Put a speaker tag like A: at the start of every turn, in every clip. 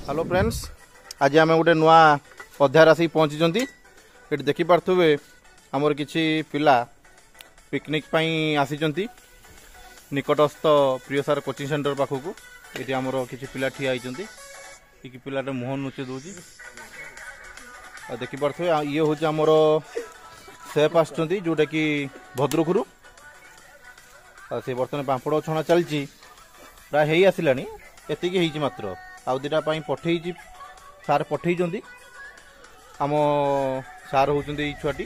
A: Hello friends, आज आम गोटे नुआ अध्याय आसिक पहुँची। ये देखिपे आमर किसी पिला पिकनिक आसी निकटस्थ प्रियसार कोचिंग सेंटर पाखक। ये आमर किसी पिला ठिया कि पिलाटे मुह नुचे दूसरी देखिपे। ये हूँ आमर सेफ आसुँच जोटा कि भद्रकरू से बर्तमान पांपड़ छणा चलती प्राय हो आसला एति मात्र आउ दुटा पठे सार पठे आम सार होती छुआटी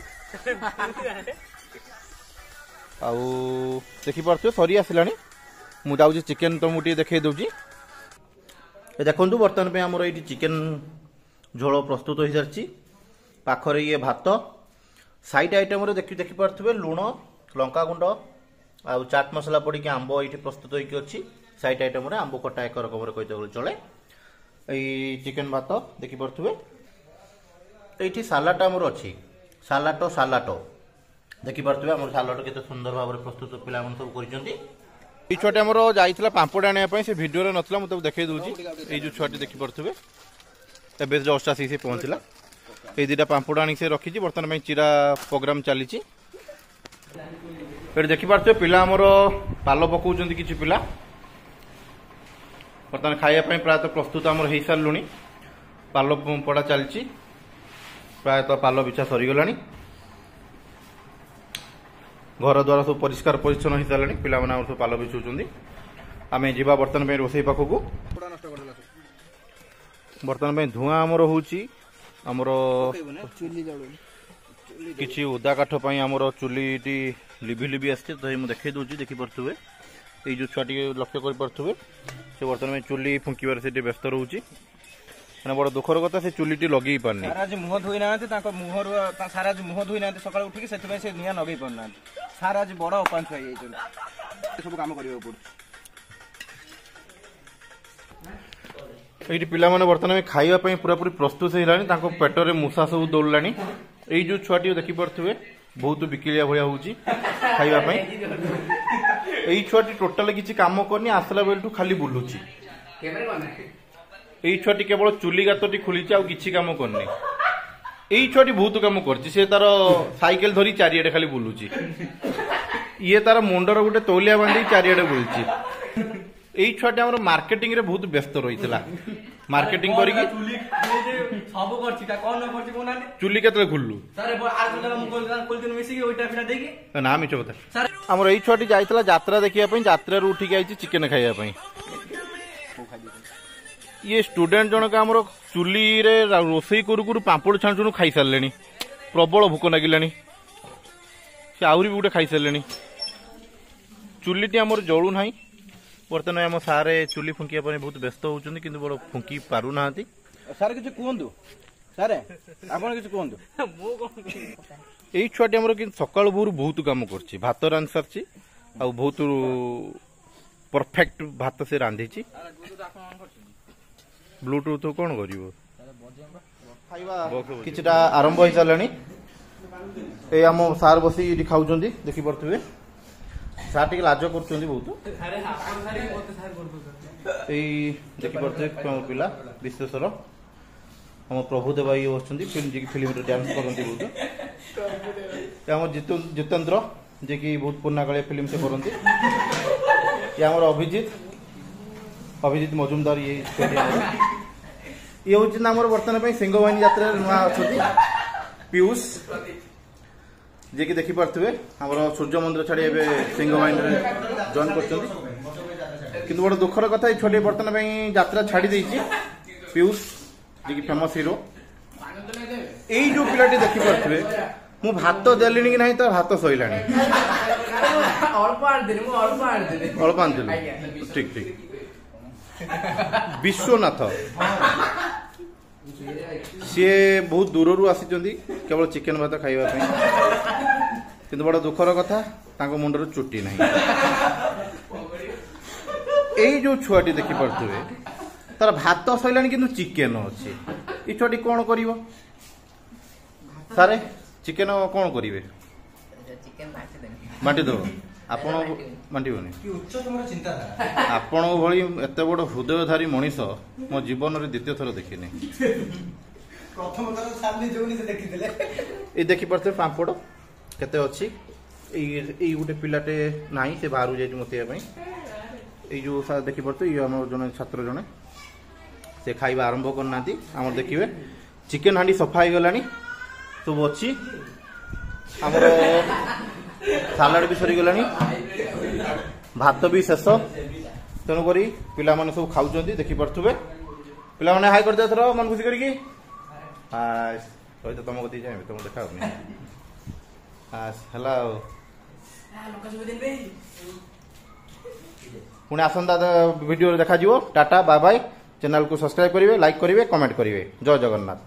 A: आउ देखिपे सरी आसला। मुझे चिकेन तो मुझे देखे दूसरी देखु बर्तमान आमर ये चिकेन झोल प्रस्तुत हो सारी। पाखरे ये भात साइड आइटम देखिपे लुण लंका गुंड आउ चाट मसला पड़ी आंब ये प्रस्तुत होती साइड आइटम आंब कटा एक रकम कही चले। ये चिकेन भात देखिपे ये सालाड आमर अच्छी सालाटो सालाटो देखिपे आम सालाड के सुंदर भाव में प्रस्तुत पिला सब कर छुआटी आमर जाइला पांपड़ आने से भिडियो नथला मुझे देखे दूसरी। ये जो छुआटी देखिपे एवं जस्ट आसिक से पहुँचला। ये दुटा पांपड़ आनी से रखी बर्तमान चिरा प्रोग्राम चली। देखिपे पिला आमर पाल पकाउं कि पिला बर्तमान खायापी प्रायतः प्रस्तुत आमर हो सारू पाल पड़ा चलती प्रायतः पाल बिछा सरीगला। घर द्वारा सब परिष्कार परिच्छन हो सारे पिला सब पाल बिछाऊँ। आम जा बर्तमान रोसई पाखक। बर्तमान धूआं आमर होमर किसी उदा काठ आमर चुली लिभि लिभि आसचे तो मुझे देखे दूसरी देखिपे। ये जो छुआ लक्ष्य करे से बर्तमान चुली फुंकबार से व्यस्त रोचे बड़ दुखर कथा से चुली लगे पारनी।
B: सारा मुह धोई ना मुहर सारा मुह धोई ना सका उठिक से निआ लगे पारना सारा आज बड़ अपांच सब कम कर
A: ये पिला माने बर्तमान खाइबा पूरापूरी प्रस्तुत हो पेटर मूषा सब दौड़ला। ये जो छुआटी देखिपे बहुत बिकिलिया भाया हो खाइबापी। यही छुआटी टोटाल किसी कम करनी आसला बेलू खाली बुलूची। यही छुआटी केवल चुली गातटी खोली किसी कम करनी। यही छुआटी बहुत कम कर तार साइकेल धरी चारिआडे खाली बुलूची। ये तार मुंडर गोटे तौलिया बांधी चारिआडे बुलूची। यही छुआटी आम मार्केटिंग रे बहुत व्यस्त रही मार्केटिंग करिकी चुली के खुल्लु ना मिछ कथा। आमर यही छुआटी जाइला यात्रा देखिए यात्रा उठिक आई चिकेन खाइबापी। ये स्टूडेंट जनक आमर चुली रे रोसई करू करू पांपड़ छाणु खाई सारे प्रबल भोक लगिला से आहरी भी गोटे खाई सारे। चुलीटी आमर जलू ना बर्तमान आम सारे चुली फुंकिया बहुत व्यस्त होती कि बड़ फुंकी पार ना
B: सारे किसी कहतु सारे आपन किसी कहतु।
A: यही छुआटी आमर कि सकाल भोर बहुत कम कर भात रांधि सारी आ बहुत परफेक्ट भात से रांधि। ब्लूटूथ कौन कर किछटा आरंभ हो सारे। ये आम सार बसी खाऊँ देखिपे सार टे लाज कर बहुत। देखिपे पिला विश्वेश्वर आम प्रभुदेव ये बस फिल्म डांस करते बहुत। आम जितेन्द्र जे कि बहुत पुराना कालिया फिल्म से करते। ये आम अभिजीत मजुमदार ये हूँ आमर बर्तमान सिंहवाहिनी यात्रा नुआ अच्छा पीयूष जे कि देखिपे आमर सूर्य मंदिर छाड़ी सिंहवाहिनी जॉइन कर। बड़ दुखर कथा छोटे बर्तमान यात्रा छाड़ी देती पीयूष जे कि फेमस हिरो। यही जो पिलाटी देखिपे मु भात देली कि ना तो भात सैला अल्प आनी ठीक ठीक। विश्वनाथ सी बहुत दूर आसी केवल चिकेन भात खाइबापी किंतु बड़ा दुखर कथा मुंडर चुटी ना। यही जो छुआटी देखिपे तार भात सैला कि चिकेन अच्छी। ये छुआटी कौन कर सारे चिकेन कौन करेंगे बांटी दब ଆପଣ ବାଣ୍ଟିବନି
B: କି ଉଚ୍ଚତମର ଚିନ୍ତାଧାରା।
A: ଆପଣଙ୍କ ଭଳି ଏତେ ବଡ଼ ହୃଦୟଧାରୀ ମଣିଷ ମୋ ଜୀବନରେ ଦ୍ୱିତୀୟ ଥର ଦେଖିନି।
B: ପ୍ରଥମ ଥର ସାମନେ ଯୋଉନି ସେ ଦେଖିଥିଲେ।
A: ଏଇ ଦେଖିପାରୁଥିବେ ପାମ୍ପଡ଼ କେତେ ଅଛି। ଏଇ ଗୋଟେ ପିଲାଟେ ନାହିଁ, ସେ ବାହାରକୁ ଯାଇଛି ମତେଇବା ପାଇଁ। ଏଇ ଯୋଉ ଦେଖିପାରୁଥିବେ ଇଏ ଆମର ଜଣେ ଛାତ୍ର ଜଣେ, ସେ ଖାଇବା ଆରମ୍ଭ କରିନାହାନ୍ତି। ଆମର ଦେଖିବେ ଚିକେନ ହାଣ୍ଡି ସଫା ହେଇଗଲାଣି, ସବୁ ଅଛି। ଆମର ସାଲାଡ ବି ସରିଗଲାଣି, ଭାତ ବି ଶେଷ। ତେଣୁକରି ପିଲାମାନେ ସବୁ ଖାଉଛନ୍ତି, ଦେଖିପାରୁଥିବେ। ପିଲାମାନେ ହାଇ କରିଦେବେ ଥର ମନ ଖୁସି କରିକି। ସହିତ ତମ କତିକି ଯାଇବି, ତମକୁ ଦେଖାଉନି। ହେଲା ଆଉ ପୁଣି ଆସନ୍ତା ଭିଡ଼ିଓରେ ଦେଖାଯିବ। Tata bye bye. ଚ୍ୟାନେଲକୁ ସବସ୍କ୍ରାଇବ କରିବେ, ଲାଇକ୍ କରିବେ, କମେଣ୍ଟ କରିବେ। ଜୟ ଜଗନ୍ନାଥ।